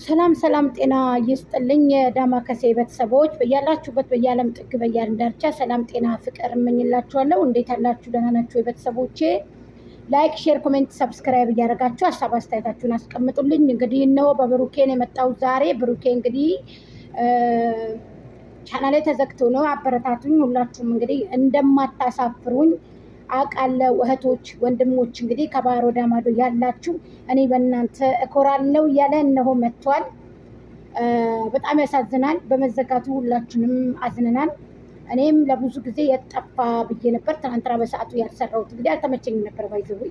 ሰላም ሰላም ጤና ይስጥልኝ የዳማከሴ ቤተሰቦች በያላችሁበት በየዓለም ጥግ በየዓለም ዳርቻ ሰላም ጤና ፍቅር እመኝላችኋለሁ። እንዴት አላችሁ? ደህና ናችሁ የቤተሰቦቼ? ላይክ ሼር ኮሜንት ሰብስክራይብ እያደረጋችሁ ሀሳብ አስተያየታችሁን አስቀምጡልኝ። እንግዲህ እነሆ በብሩኬን የመጣው ዛሬ ብሩኬ እንግዲህ ቻናሌ ተዘግቶ ነው። አበረታቱኝ። ሁላችሁም እንግዲህ እንደማታሳፍሩኝ አውቃለሁ። እህቶች ወንድሞች እንግዲህ ከባህር ወደ ማዶ ያላችሁ እኔ በእናንተ እኮራለሁ እያለ እነሆ መጥቷል። በጣም ያሳዝናል። በመዘጋቱ ሁላችንም አዝነናል። እኔም ለብዙ ጊዜ የጠፋ ብዬ ነበር። ትናንትና በሰዓቱ ያልሰራሁት እንግዲህ አልተመቸኝም ነበር። ባይዘው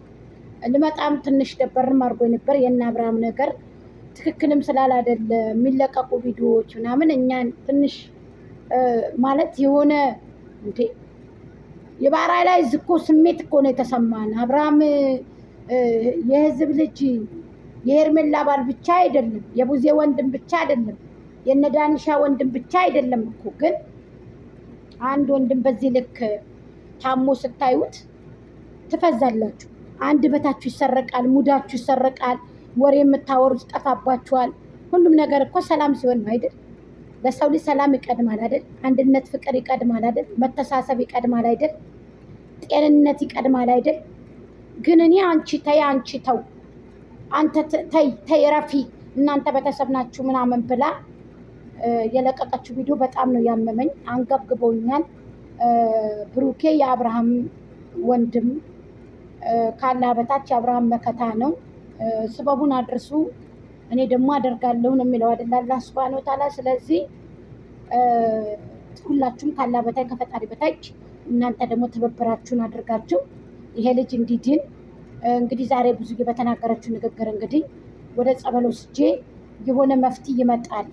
ልመጣም ትንሽ ደበርም አድርጎ ነበር። የእነ አብርሃም ነገር ትክክልም ስላላደለ የሚለቀቁ ቪዲዮዎች ምናምን እኛን ትንሽ ማለት የሆነ እንዴ የባህር ላይ ዝኮ ስሜት እኮ ነው የተሰማን። አብርሃም የህዝብ ልጅ የሄርሜላ ባል ብቻ አይደለም፣ የቡዜ ወንድም ብቻ አይደለም፣ የነዳኒሻ ወንድም ብቻ አይደለም እኮ። ግን አንድ ወንድም በዚህ ልክ ታሞ ስታዩት ትፈዛላችሁ። አንድ በታችሁ ይሰረቃል፣ ሙዳችሁ ይሰረቃል፣ ወሬ የምታወሩት ይጠፋባችኋል። ሁሉም ነገር እኮ ሰላም ሲሆን ነው አይደል? ለሰው ልጅ ሰላም ይቀድማል አይደል? አንድነት ፍቅር ይቀድማል አይደል? መተሳሰብ ይቀድማል አይደል? ጤንነት ይቀድማል አይደል? ግን እኔ አንቺ ተይ፣ አንቺ ተው፣ አንተ ተይ ረፊ፣ እናንተ ቤተሰብ ናችሁ ምናምን ብላ የለቀቀችው ቪዲዮ በጣም ነው ያመመኝ፣ አንገብግቦኛል። ብሩኬ የአብርሃም ወንድም ካላ በታች የአብርሃም መከታ ነው። ስበቡን አድርሱ እኔ ደግሞ አደርጋለሁ ነው የሚለው አይደል አላህ ሱብሃነሁ ወተዓላ። ስለዚህ ሁላችሁም ካላ በታይ ከፈጣሪ በታች እናንተ ደግሞ ትብብራችሁን አድርጋችሁ ይሄ ልጅ እንዲድን እንግዲህ ዛሬ ብዙ በተናገረችው ንግግር እንግዲህ ወደ ጸበል ወስጄ የሆነ መፍትሄ ይመጣል።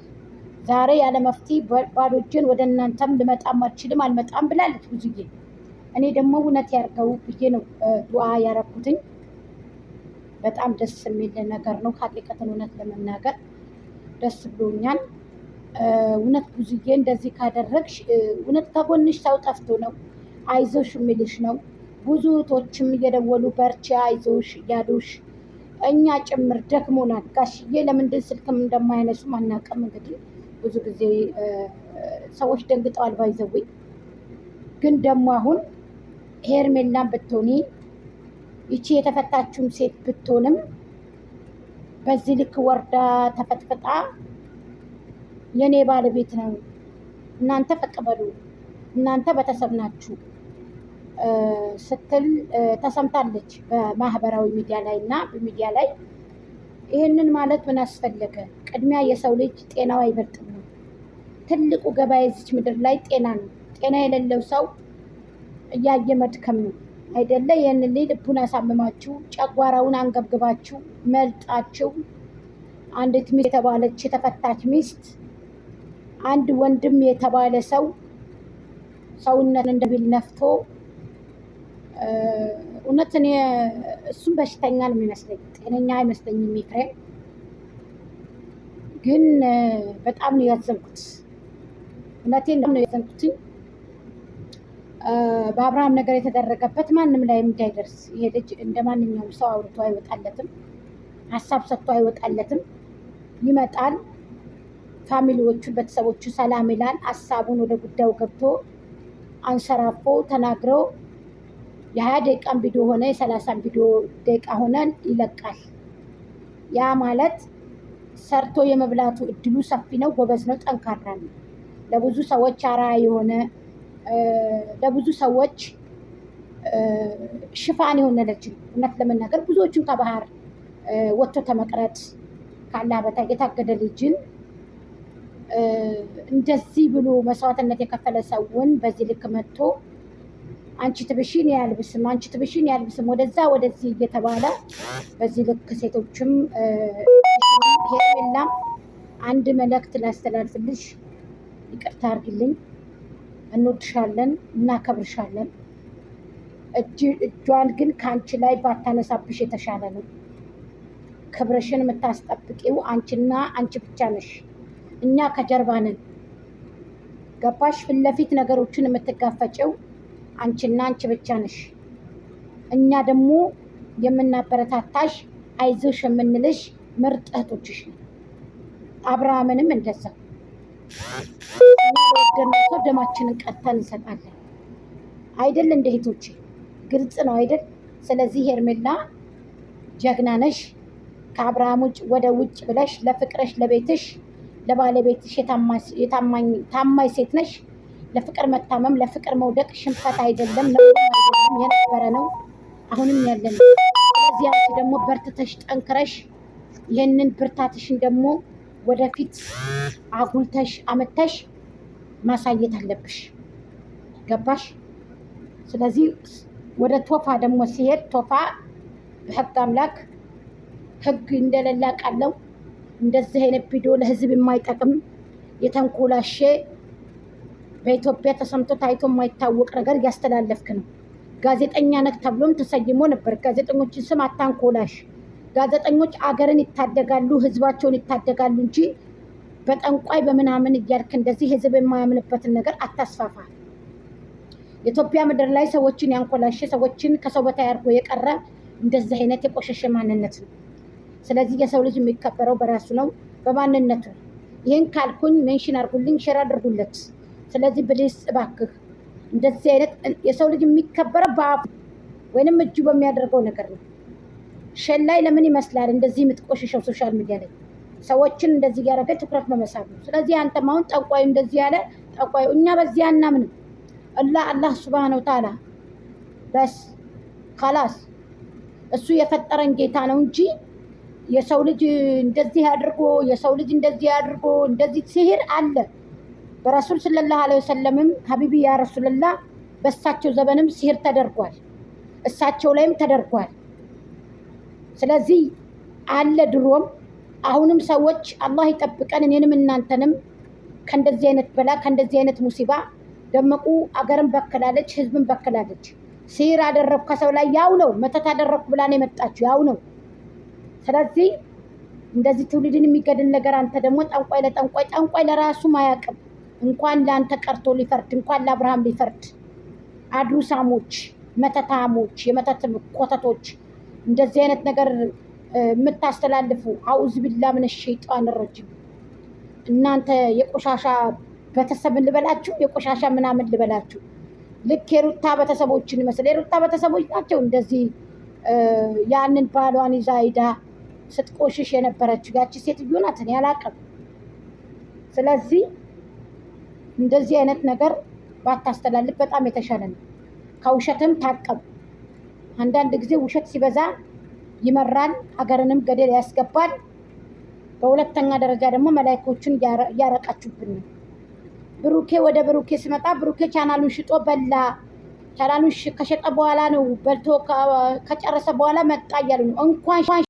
ዛሬ ያለ መፍትሄ ባዶ እጄን ወደ እናንተም ልመጣም አልችልም አልመጣም ብላለች ብዙዬ። እኔ ደግሞ እውነት ያርገው ብዬ ነው ዱዓ ያረኩትኝ። በጣም ደስ የሚል ነገር ነው። ሀቂቀትን እውነት ለመናገር ደስ ብሎኛል። እውነት ብዙዬ እንደዚህ ካደረግሽ እውነት ከጎንሽ ሰው ጠፍቶ ነው አይዞሽ የሚልሽ ነው። ብዙ እህቶችም እየደወሉ በርቺ አይዞሽ እያሉሽ እኛ ጭምር ደክሞናል። ጋሽዬ ለምንድን ስልክም እንደማያነሱም አናውቅም። እንግዲህ ብዙ ጊዜ ሰዎች ደንግጠዋል። ባይዘዌ ግን ደግሞ አሁን ሄርሜላን ብትሆኒ ይቺ የተፈታችውን ሴት ብትሆንም በዚህ ልክ ወርዳ ተፈጥፍጣ የኔ ባለቤት ነው እናንተ ፈቅበሉ እናንተ ቤተሰብ ናችሁ ስትል ተሰምታለች በማህበራዊ ሚዲያ ላይ እና በሚዲያ ላይ። ይህንን ማለት ምን አስፈለገ? ቅድሚያ የሰው ልጅ ጤናው አይበልጥም ነው። ትልቁ ገበያ የዚች ምድር ላይ ጤና ነው። ጤና የሌለው ሰው እያየ መድከም ነው አይደለ? ይህንን ልቡን አሳምማችሁ ጨጓራውን አንገብግባችሁ መልጣችሁ አንዲት ሚስት የተባለች የተፈታች ሚስት አንድ ወንድም የተባለ ሰው ሰውነት እንደቢል ነፍቶ እውነት እኔ እሱም በሽተኛ ነው የሚመስለኝ፣ ጤነኛ አይመስለኝም። የሚፍሬም ግን በጣም ነው ያዘንኩት። እውነቴን ነው ያዘንኩት። በአብርሃም ነገር የተደረገበት ማንም ላይ እንዳይደርስ። ይሄ ልጅ እንደ ማንኛውም ሰው አውርቶ አይወጣለትም፣ ሀሳብ ሰጥቶ አይወጣለትም። ይመጣል፣ ፋሚሊዎቹ ቤተሰቦቹ ሰላም ይላል፣ ሀሳቡን ወደ ጉዳዩ ገብቶ አንሰራፎ ተናግረው የ20 ደቂቃን ቪዲዮ ሆነ የ30 ቪዲዮ ደቂቃ ሆነን ይለቃል። ያ ማለት ሰርቶ የመብላቱ እድሉ ሰፊ ነው። ጎበዝ ነው፣ ጠንካራ ነው። ለብዙ ሰዎች አርአያ የሆነ ለብዙ ሰዎች ሽፋን የሆነ ልጅ እውነት ለመናገር ብዙዎቹን ከባህር ወጥቶ ተመቅረት ካላ በታይ የታገደ ልጅን እንደዚህ ብሎ መስዋዕትነት የከፈለ ሰውን በዚህ ልክ መጥቶ አንቺ ትብሽን ያልብስም አንቺ ትብሽን ያልብስም ወደዛ ወደዚህ እየተባለ በዚህ ልክ ሴቶችም ሄርሜላም አንድ መልእክት ላስተላልፍልሽ። ይቅርታ አድርጊልኝ። እንወድሻለን፣ እናከብርሻለን። እጇን ግን ከአንቺ ላይ ባታነሳብሽ የተሻለ ነው። ክብርሽን የምታስጠብቂው አንቺና አንቺ ብቻ ነሽ። እኛ ከጀርባ ነን። ገባሽ? ፊት ለፊት ነገሮችን የምትጋፈጨው አንቺና አንቺ ብቻ ነሽ። እኛ ደግሞ የምናበረታታሽ አይዞሽ የምንልሽ ምርጥ እህቶችሽ ነው። አብርሃምንም እንደዛ ለወደድነው ደማችንን ቀጥተን እንሰጣለን አይደል? እንደ እህቶቼ ግልጽ ነው አይደል? ስለዚህ ሄርሜላ ጀግና ነሽ። ከአብርሃም ውጭ ወደ ውጭ ብለሽ ለፍቅርሽ፣ ለቤትሽ፣ ለባለቤትሽ ታማኝ ሴት ነሽ። ለፍቅር መታመም፣ ለፍቅር መውደቅ ሽንፈት አይደለም፣ የነበረ ነው፣ አሁንም ያለ ነው። ስለዚህ አንቺ ደግሞ በርትተሽ ጠንክረሽ ይህንን ብርታትሽን ደግሞ ወደፊት አጉልተሽ አመተሽ ማሳየት አለብሽ። ገባሽ? ስለዚህ ወደ ቶፋ ደግሞ ሲሄድ ቶፋ በህግ አምላክ ህግ እንደሌላ ቃለው እንደዚህ አይነት ቪዲዮ ለህዝብ የማይጠቅም የተንኮላሸ በኢትዮጵያ ተሰምቶ ታይቶ የማይታወቅ ነገር እያስተላለፍክ ነው። ጋዜጠኛ ነህ ተብሎም ተሰይሞ ነበር። ጋዜጠኞችን ስም አታንኮላሽ። ጋዜጠኞች አገርን ይታደጋሉ፣ ህዝባቸውን ይታደጋሉ እንጂ በጠንቋይ በምናምን እያልክ እንደዚህ ህዝብ የማያምንበትን ነገር አታስፋፋ። የኢትዮጵያ ምድር ላይ ሰዎችን ያንኮላሸ ሰዎችን ከሰው በታይ አድርጎ የቀረ እንደዚህ አይነት የቆሸሸ ማንነት ነው። ስለዚህ የሰው ልጅ የሚከበረው በራሱ ነው፣ በማንነቱ። ይህን ካልኩኝ ሜንሽን አድርጉልኝ፣ ሼር አድርጉለት። ስለዚህ ብልስ እባክህ እንደዚህ አይነት የሰው ልጅ የሚከበረው በአፉ ወይንም እጁ በሚያደርገው ነገር ነው። ሸላይ ለምን ይመስላል እንደዚህ የምትቆሽሸው? ሶሻል ሚዲያ ላይ ሰዎችን እንደዚህ እያደረገ ትኩረት በመሳብ ነው። ስለዚህ አንተም አሁን ጠንቋዩ እንደዚህ ያለ ጠንቋዩ እኛ በዚህ አናምንም። አላህ ሱብሃነሁ ወተዓላ በስ خلاص እሱ የፈጠረን ጌታ ነው እንጂ የሰው ልጅ እንደዚህ አድርጎ የሰው ልጅ እንደዚህ አድርጎ እንደዚህ ሲህር አለ። በረሱል ሰለላሁ ዐለይሂ ወሰለምም ሀቢቢ ያ ረሱልላህ በእሳቸው ዘመንም ሲህር ተደርጓል፣ እሳቸው ላይም ተደርጓል። ስለዚህ አለ ድሮም አሁንም ሰዎች አላህ ይጠብቀን፣ እኔንም እናንተንም ከእንደዚህ አይነት በላ ከእንደዚህ አይነት ሙሲባ። ደመቁ አገርን በከላለች፣ ህዝብን በከላለች። ሲህር አደረኩ ከሰው ላይ ያው ነው፣ መተት አደረኩ ብላ ነው የመጣችው ያው ነው። ስለዚህ እንደዚህ ትውልድን የሚገድል ነገር አንተ ደግሞ ጠንቋይ ጠንቋይ ለራሱ ማያቅም እንኳን ለአንተ ቀርቶ ሊፈርድ እንኳን ለአብርሃም ሊፈርድ። አዱሳሞች፣ መተታሞች፣ የመተት ኮተቶች እንደዚህ አይነት ነገር የምታስተላልፉ አውዝ ቢላ ምን ሸይጣን ረጅም እናንተ የቆሻሻ ቤተሰብን ልበላችሁ፣ የቆሻሻ ምናምን ልበላችሁ። ልክ የሩታ ቤተሰቦችን ይመስል የሩታ ቤተሰቦች ናቸው እንደዚህ ያንን ባሏን ይዛ ሄዳ ስትቆሽሽ የነበረችው ያቺ ሴትዮ ናት። እኔ አላውቅም። ስለዚህ እንደዚህ አይነት ነገር ባታስተላልፍ በጣም የተሻለ ነው። ከውሸትም ታቀብ። አንዳንድ ጊዜ ውሸት ሲበዛ ይመራል፣ አገርንም ገደል ያስገባል። በሁለተኛ ደረጃ ደግሞ መላእክቶችን እያረቃችሁብን ነው። ብሩኬ ወደ ብሩኬ ሲመጣ ብሩኬ ቻናሉን ሽጦ በላ። ቻናሉን ከሸጠ በኋላ ነው በልቶ ከጨረሰ በኋላ መጣ እያሉ ነው። እንኳን